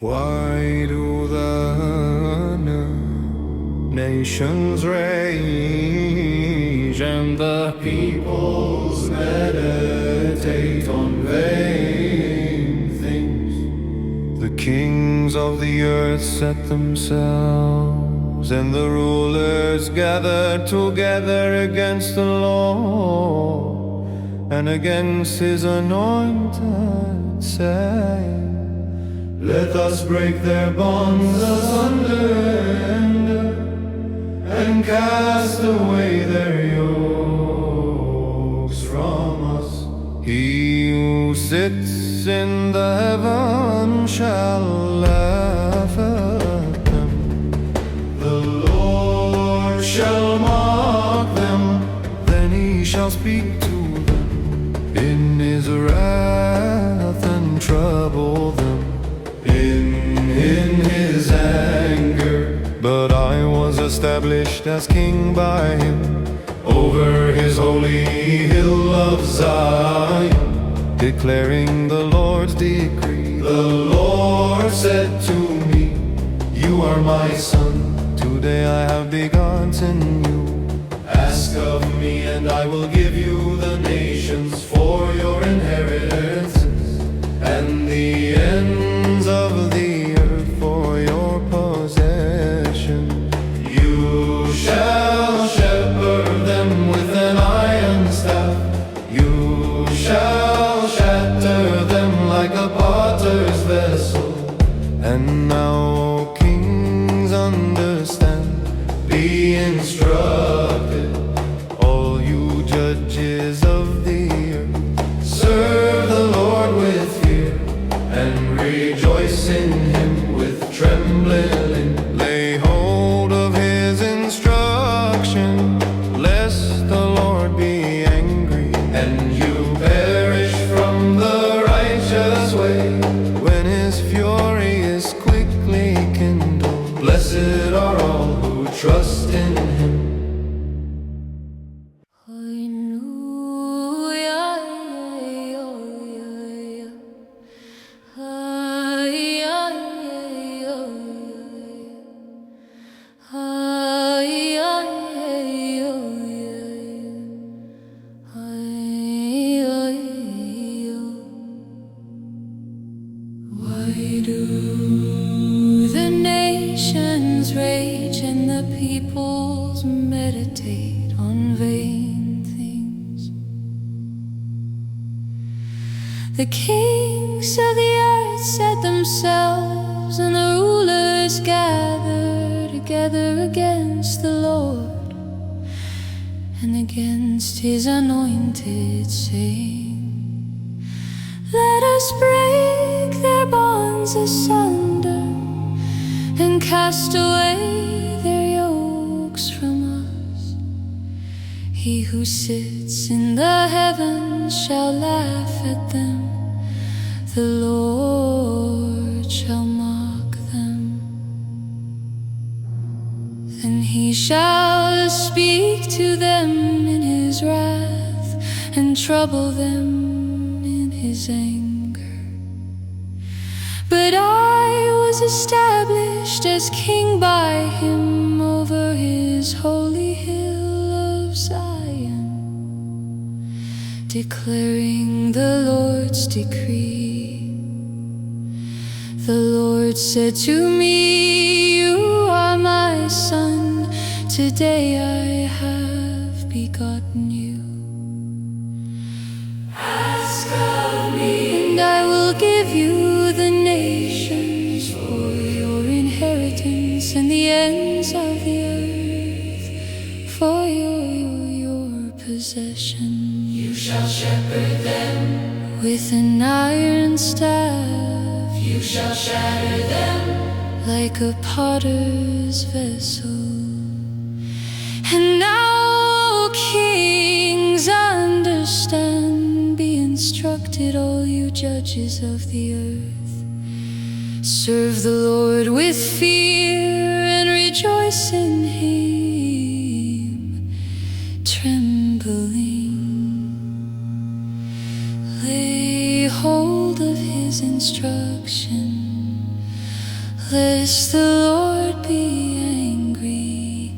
Why do the nations rage and the peoples meditate on vain things? The kings of the earth set themselves, and the rulers gather together against the Lord and against his anointed, saying, let us break their bonds asunder and cast away their yokes from us. He who sits in the heavens shall laugh at them. The Lord shall mock them, then he shall speak to them in his wrath and trouble them in his anger. But I was established as king by him over his holy hill of Zion, declaring the Lord's decree. The Lord said to me, you are my son, today I have begotten you. Ask of me and I will give you the nations for your inheritance, and the ends of the earth for your possession. You shall shepherd them with an iron staff. You shall shatter them like a potter's vessel. And now, O kings, understand, be instructed, all you judges of the earth. Serve the Lord with fear and rejoice in him with trembling. Lay hold of his instruction, lest the Lord be angry and you perish from the righteous way, when his fury is quickly kindled. Blessed are all who trust in him. Why do the nations rage and the peoples meditate on vain things? The kings of the earth set themselves, and the rulers gather together against the Lord and against his anointed, saying, let us break their bonds asunder and cast away their yokes from us. He who sits in the heavens shall laugh at them. The Lord shall mock them. Then he shall speak to them in his wrath and trouble them in his anger. But I was established as king by him over his holy hill of Zion, declaring the Lord's decree. The Lord said to me, you are my son, today I have begotten you. Ask of me, and I will give you the nations for your inheritance, and the ends of the earth for your possession. You shall shepherd them with an iron staff. You shall shatter them like a potter's vessel. And now, kings, understand, be instructed, all you judges of the earth. Serve the Lord with fear and rejoice in him, trembling. Lay hold of his instruction, lest the Lord be angry,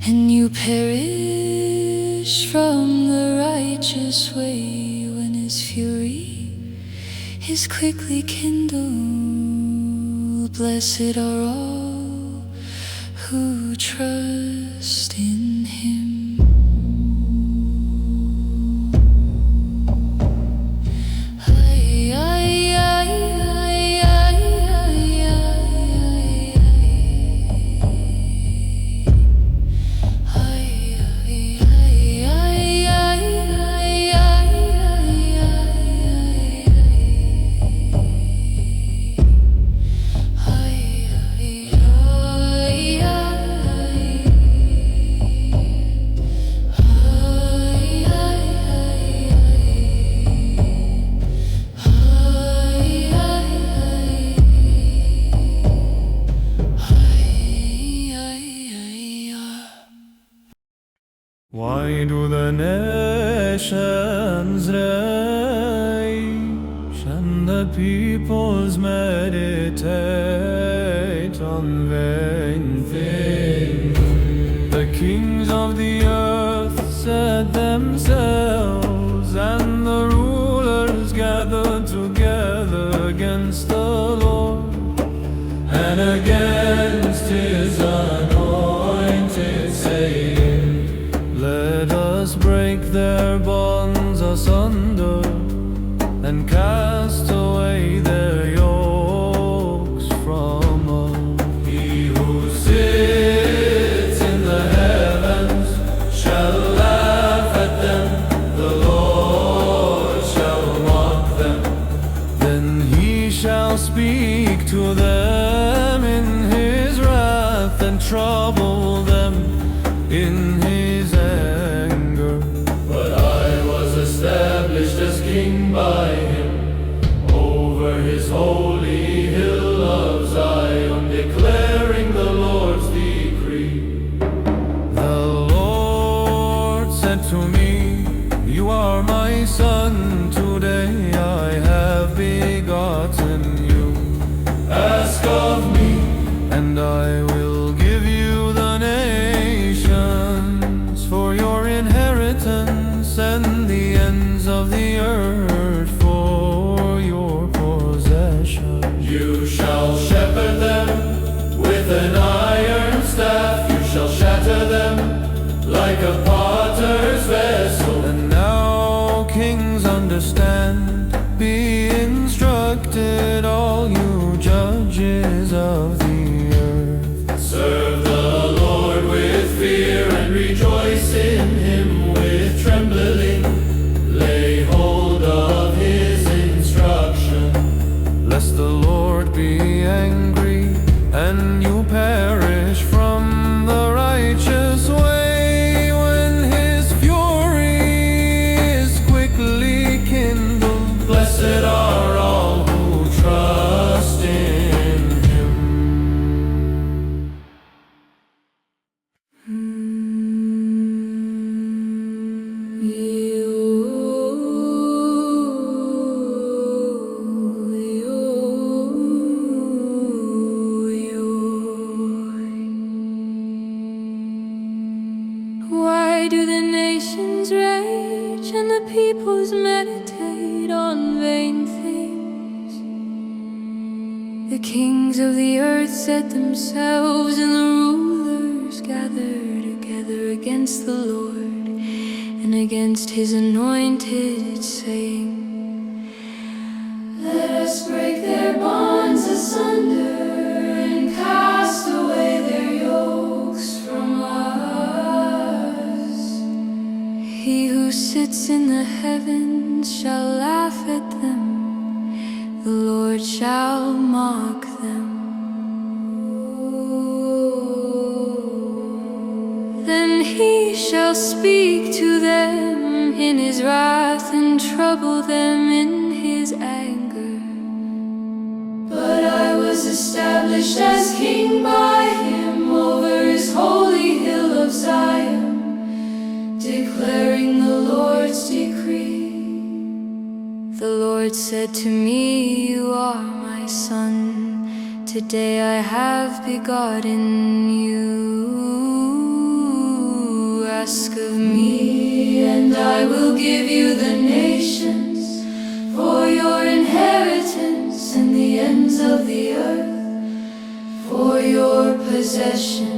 and you perish from the righteous way when his fury is quickly kindled. Blessed are all who trust in him. Why do the nations rage and the peoples meditate on vain things? The kings of the earth set themselves, and the rulers gathered together against the Lord and against his anointed, saying, let us break their bonds asunder and cast away their yokes from us. He who sits in the heavens shall laugh at them, the Lord shall mock them. Then he shall speak to them in his wrath and trouble them in his anger. But I was established as king by him over his holy hill of Zion, declaring the Lord's decree. The Lord said to me, you are my son, today I have begotten you. Ask of me, and I will give you the nations for your inheritance, and the ends of the earth for your possession. You shall shepherd them with an iron staff, you shall shatter them like a potter's vessel. And now, kings, understand, be instructed, all you judges of the earth. Serve the Lord with fear and rejoice in him with trembling. Lay hold of his instruction, lest the Lord be angry and you perish from the righteous way when his fury is quickly kindled. Blessed are all who trust in him. Why do the nations rage and the peoples meditate on vain things? The kings of the earth set themselves, and the rulers gather together against the Lord and against his anointed, saying, let us break their bonds asunder and cast away their yokes from us. He who sits in the heavens shall laugh at them, the Lord shall mock them. Then he shall speak to them in his wrath and trouble them in his anger. But I was established as king by him over his holy hill of Zion, declaring the Lord's decree. The Lord said to me, you are my son, Today I have begotten you. Ask of me, and I will give you the nations for your inheritance, and the ends of the earth for your possession.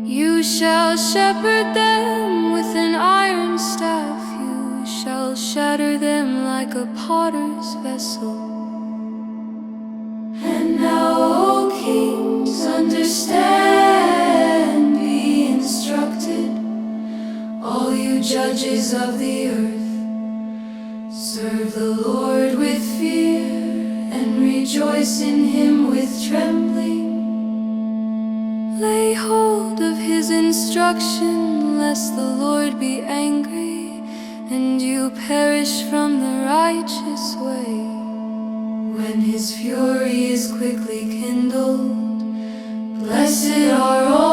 You shall shepherd them with an iron staff. You shall shatter them like a potter's vessel. And now, O kings, understand, be instructed, all you judges of the earth. Serve the Lord with fear, and rejoice in him with trembling. Lay hold of his instruction, lest the Lord be angry, and you perish from the righteous way. When his fury is quickly kindled, blessed are all